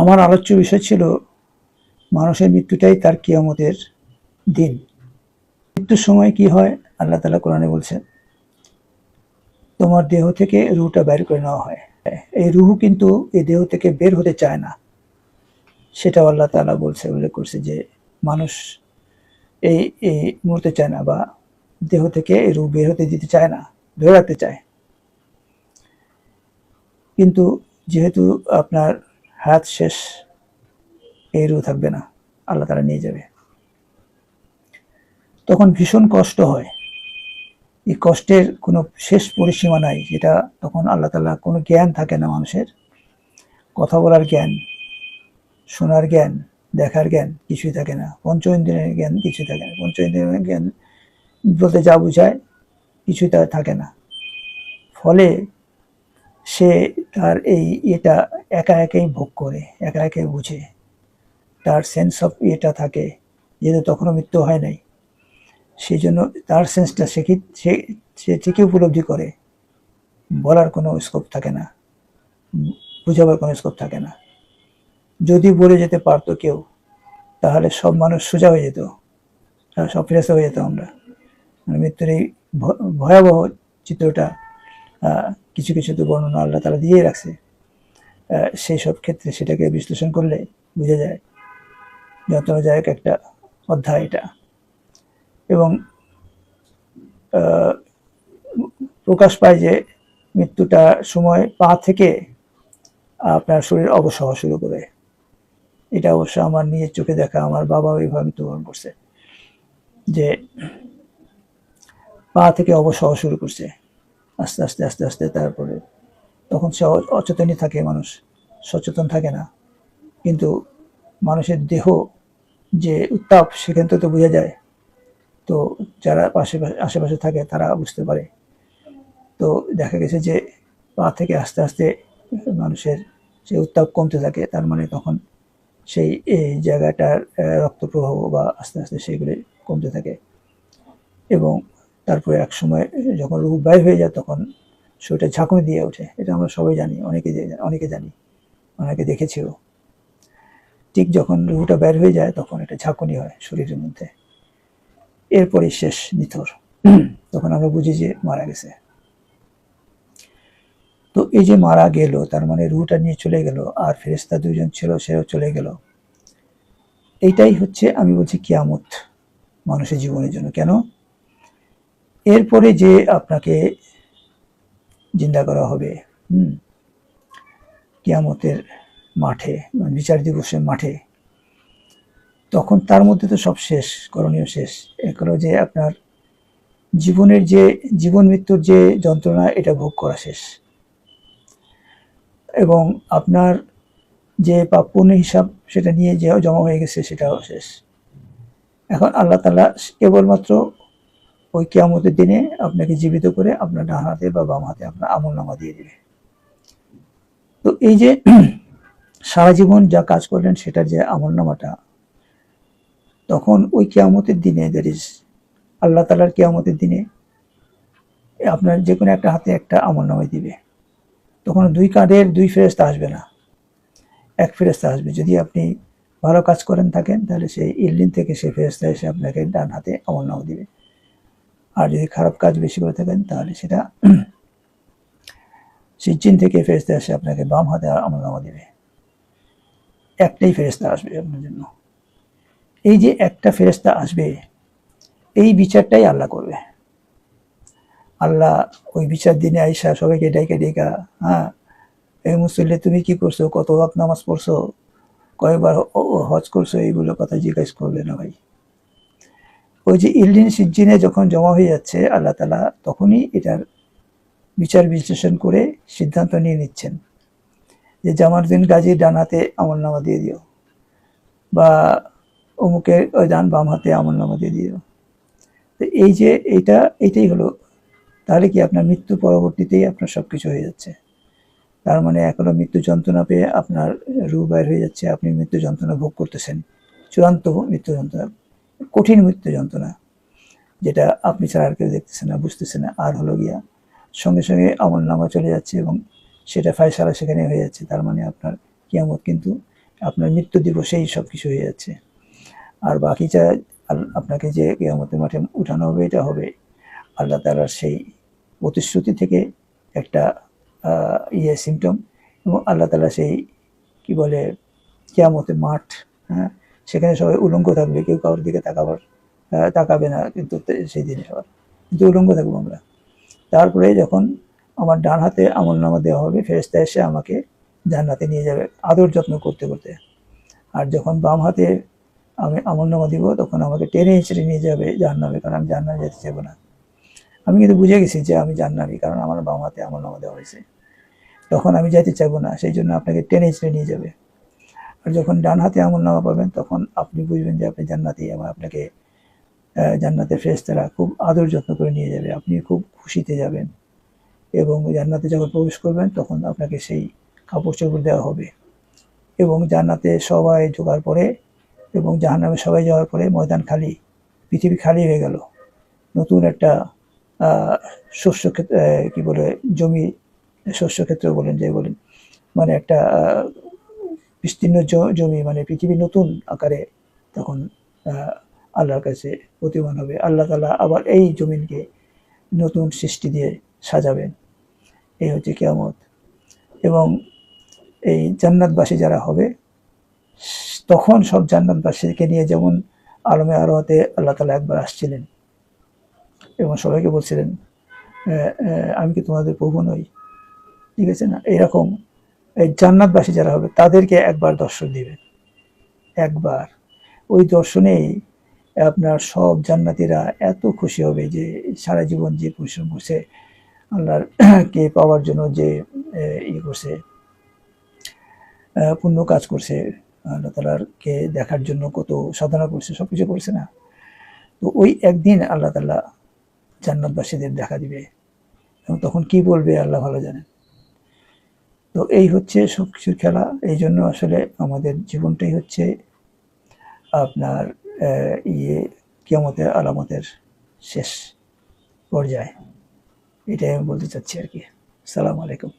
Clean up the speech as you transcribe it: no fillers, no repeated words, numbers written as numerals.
আমার আলোচ্য বিষয় ছিল মানুষের মৃত্যুটাই তার কিয়ামতের দিন। মৃত্যুর সময় কি হয়? আল্লাহ তাআলা কোরআনে বলছেন, তোমার দেহ থেকে রুহটা বের করে নেওয়া হয়। এই রুহ কিন্তু এই দেহ থেকে বের হতে চায় না, সেটাও আল্লাহ তাআলা বলছে, উল্লেখ করছে যে মানুষ এই এই মরতে চায় না, বা দেহ থেকে এই রুহ বের হতে দিতে চায় না, ধরে রাখতে চায়। কিন্তু যেহেতু আপনার হায়াত শেষ, এই রুহ থাকবে না, আল্লাহ তাআলা নিয়ে যাবে। তখন ভীষণ কষ্ট হয়। এই কষ্টের কোনো শেষ পরিসীমা নাই। যেটা তখন আল্লাহ তাআলা, কোনো জ্ঞান থাকে না মানুষের, কথা বলার জ্ঞান, শোনার জ্ঞান, দেখার জ্ঞান কিছুই থাকে না, পঞ্চ ইন্দ্রিয়ের জ্ঞান কিছুই থাকে না। পঞ্চ ইন্দ্রিয়ের জ্ঞান বলতে যা বোঝায় কিছুই তার থাকে না। ফলে সে তার এটা একা একাই ভোগ করে, একা একাই বুঝে, তার সেন্স অফ এটা থাকে, যেহেতু তখনও মৃত্যু হয় নাই, সেই জন্য তার সেন্সটা সে ঠিকই উপলব্ধি করে। বলার কোনো স্কোপ থাকে না, বুঝাবার কোনো স্কোপ থাকে না। যদি বলে যেতে পারতো কেউ, তাহলে সব মানুষ সোজা হয়ে যেত, সব ফেরেশতা হয়ে যেত আমরা। মৃত্যুর এই ভয়াবহ চিত্রটা কিছু কিছু তো বর্ণনা আল্লাহ তাআলা দিয়েই রাখছে। সেই সব ক্ষেত্রে সেটাকে বিশ্লেষণ করলে বোঝা যায় যন্ত্রণাদায়ক একটা অধ্যায় এটা। এবং প্রকাশ পায় যে মৃত্যুটার সময় পা থেকে আপনার শরীর অবশ হওয়া শুরু করে। এটা অবশ্য আমার নিজের চোখে দেখা, আমার বাবা ওইভাবে মৃত্যুবরণ করছে, যে পা থেকে অবশ হওয়া শুরু করছে আস্তে আস্তে আস্তে আস্তে। তারপরে তখন সে অচেতনই থাকে, মানুষ সচেতন থাকে না। কিন্তু মানুষের দেহ যে উত্তাপ, সেখান থেকে তো বোঝা যায়। তো যারা আশেপাশে থাকে তারা বুঝতে পারে। তো দেখা গেছে যে পা থেকে আস্তে আস্তে মানুষের যে উত্তাপ কমতে থাকে, তার মানে তখন সেই এই জায়গাটার রক্ত প্রবাহ বা আস্তে আস্তে সেগুলি কমতে থাকে। এবং তারপরে এক সময় যখন রূহ বাইর হয়ে যায়, তখন শরীরটা ঝাঁকুনি দিয়ে ওঠে। এটা আমরা সবাই জানি, অনেকে জানি, অনেকে দেখেছিও। ঠিক যখন রূহটা বের হয়ে যায়, তখন একটা ঝাঁকুনি হয় শরীরের মধ্যে। এরপরই শেষ নিথর। তখন আমরা বুঝি যে মারা গেছে। তো এই যে মারা গেল, তার মানে রূহটা নিয়ে চলে গেল, আর ফেরেশতা দুইজন ছিল, সেও চলে গেল। এইটাই হচ্ছে, আমি বলছি, কিয়ামত মানুষের জীবনের জন্য। কেন? এরপরে যে আপনাকে জিন্দা করা হবে কিয়ামতের মাঠে, বিচার দিবসের মাঠে, তখন তার মধ্যে তো সব শেষ, করণীয় শেষ। এক হলো যে আপনার জীবনের যে জীবন মৃত্যুর যে যন্ত্রণা, এটা ভোগ করা শেষ। এবং আপনার যে পাপ পুণ্যের হিসাব, সেটা নিয়ে যে জমা হয়ে গেছে, সেটাও শেষ। এখন আল্লাহ তাআলা কেবলমাত্র ওই কিয়ামতের দিনে আপনাকে জীবিত করে আপনার ডান হাতে বা বাম হাতে আপনার আমলনামা দিয়ে দিবে। তো এই যে সারা জীবন যা কাজ করলেন, সেটার যে আমলনামাটা, তখন ওই কিয়ামতের দিনে, দ্যাট ইজ আল্লাহ তাআলার কিয়ামতের দিনে, আপনার যে কোনো একটা হাতে একটা আমলনামাই দিবে। তখন দুই কাঁধের দুই ফেরেশতা আসবে না, এক ফেরেশতা আসবে। যদি আপনি ভালো কাজ করেন থাকেন, তাহলে সেই ইল্লিন থেকে সেই ফেরেশতা এসে আপনাকে ডান হাতে আমলনামা দিবে। আর যদি খারাপ কাজ বেশি করে থাকেন, তাহলে সেটা সিজ্জিন থেকে ফেরেশতা এসে আপনাকে বাম হাতে আমলনামা দিবে। একটাই ফেরেশতা আসবে আপনার জন্য। এই যে একটা ফেরেশতা আসবে, এই বিচারটাই আল্লাহ করবে। আল্লাহ ওই বিচার দিনে আইসা সবাইকে ডেকা, এই মুসল্লি তুমি কি করছো, কত ওয়াক্ত নামাজ পড়ছো, কয়েকবার হজ করছো, এইগুলো কথা জিজ্ঞাসা করবে না ভাই। ওই যে ইল্লিন সিজ্জিনে যখন জমা হয়ে যাচ্ছে, আল্লাহ তাআলা তখনই এটার বিচার বিশ্লেষণ করে সিদ্ধান্ত নিয়ে নিচ্ছেন যে জামালউদ্দিন গাজীর ডান হাতে আমলনামা দিয়ে দিও, বা অমুকের ওই ডান বাম হাতে আমলনামা দিয়ে দিও। তো এই যে এইটাই হলো। তাহলে কি আপনার মৃত্যু পরবর্তীতেই আপনার সবকিছু হয়ে যাচ্ছে। তার মানে এক হলো মৃত্যু যন্ত্রণা পেয়ে আপনার রূহ বাইর হয়ে যাচ্ছে, আপনি মৃত্যু যন্ত্রণা ভোগ করতেছেন, চূড়ান্ত মৃত্যু যন্ত্রণা, কঠিন মৃত্যু যন্ত্রণা, যেটা আপনি ছাড়া আর কেউ দেখতেছেন না, বুঝতেছেন না। আর হলো গিয়া সঙ্গে সঙ্গে আমলনামা চলে যাচ্ছে এবং সেটা ফায়সালা সেখানে হয়ে যাচ্ছে। তার মানে আপনার কিয়ামত কিন্তু আপনার মৃত্যু দিবসেই সব কিছু হয়ে যাচ্ছে। আর বাকি যা আপনাকে যে কিয়ামতের মাঠে উঠানো হবে, এটা হবে আল্লাহ তাআলার সেই প্রতিশ্রুতি থেকে একটা সিমটম, এবং আল্লাহ তাআলা সেই কি বলে কিয়ামতের মাঠ, হ্যাঁ, সেখানে সবাই উলঙ্গ থাকবে, কেউ কারোর দিকে তাকাবে না, কিন্তু সেই দিনে সবার কিন্তু উলঙ্গ থাকবো আমরা। তারপরে যখন আমার ডান হাতে আমলনামা দেওয়া হবে, ফেরেশতা এসে আমাকে জান্নাতে নিয়ে যাবে আদর যত্ন করতে করতে। আর যখন বাম হাতে আমি আমলনামা দিব, তখন আমাকে টেনে হিঁচড়ে নিয়ে যাবে জাহান্নামে, কারণ আমি জাহান্নামে যেতে চাইবো না। আমি কিন্তু বুঝে গেছি যে আমি জাহান্নামী, কারণ আমার বাম হাতে আমলনামা দেওয়া হয়েছে। তখন আমি যাইতে চাইবো না, সেই জন্য আপনাকে টেনে হিঁচড়ে নিয়ে যাবে। আর যখন ডান হাতে আমলনামা পাবেন, তখন আপনি বুঝবেন যে আপনি জান্নাতি, এবং আপনাকে জান্নাতের ফেরেশতারা খুব আদর যত্ন করে নিয়ে যাবে, আপনি খুব খুশিতে যাবেন। এবং জান্নাতে যখন প্রবেশ করবেন, তখন আপনাকে সেই কাপড় চোপড় দেওয়া হবে, এবং জান্নাতে সবাই ঢোকার পরে এবং জাহান্নামে সবাই যাওয়ার পরে ময়দান খালি, পৃথিবী খালি হয়ে গেল। নতুন একটা শস্য ক্ষেত্র, কি বলে, জমি, শস্য ক্ষেত্র বলেন, যে বলেন, মানে একটা বিস্তীর্ণ জমি, মানে পৃথিবী নতুন আকারে তখন আল্লাহর কাছে প্রতিমান হবে। আল্লাহ তাআলা আবার এই জমিনকে নতুন সৃষ্টি দিয়ে সাজাবেন। এই হচ্ছে কিয়ামত। এবং এই জান্নাতবাসী যারা হবে, তখন সব জান্নাতবাসীকে নিয়ে, যেমন আলমে আরওয়াতে আল্লাহ তাআলা একবার আসছিলেন এবং সবাইকে বলছিলেন, আমি কি তোমাদের প্রভু নই? ঠিক আছে না? এরকম এই জান্নাতবাসী যারা হবে, তাদেরকে একবার দর্শন দিবেন, একবার। ওই দর্শনেই আপনার সব জান্নাতীরা এত খুশি হবে যে সারা জীবন যে পরিশ্রম করছে আল্লাহর কে পাওয়ার জন্য, যে ইয়ে করছে, পুণ্য কাজ করছে, আল্লাহ তাআলার কে দেখার জন্য কত সাধনা করছে, সবকিছু করছে না। তো ওই একদিন আল্লাহ তাআলা জান্নাতবাসীদের দেখা দিবে, এবং তখন কি বলবে আল্লাহ ভালো জানেন। তো এই হচ্ছে সবকিছুর খেলা। এই জন্য আসলে আমাদের জীবনটাই হচ্ছে আপনার কিয়ামতের আলামতের শেষ পর্যায়ে। এটাই আমি বলতে চাচ্ছি আর কি। আসসালামু আলাইকুম।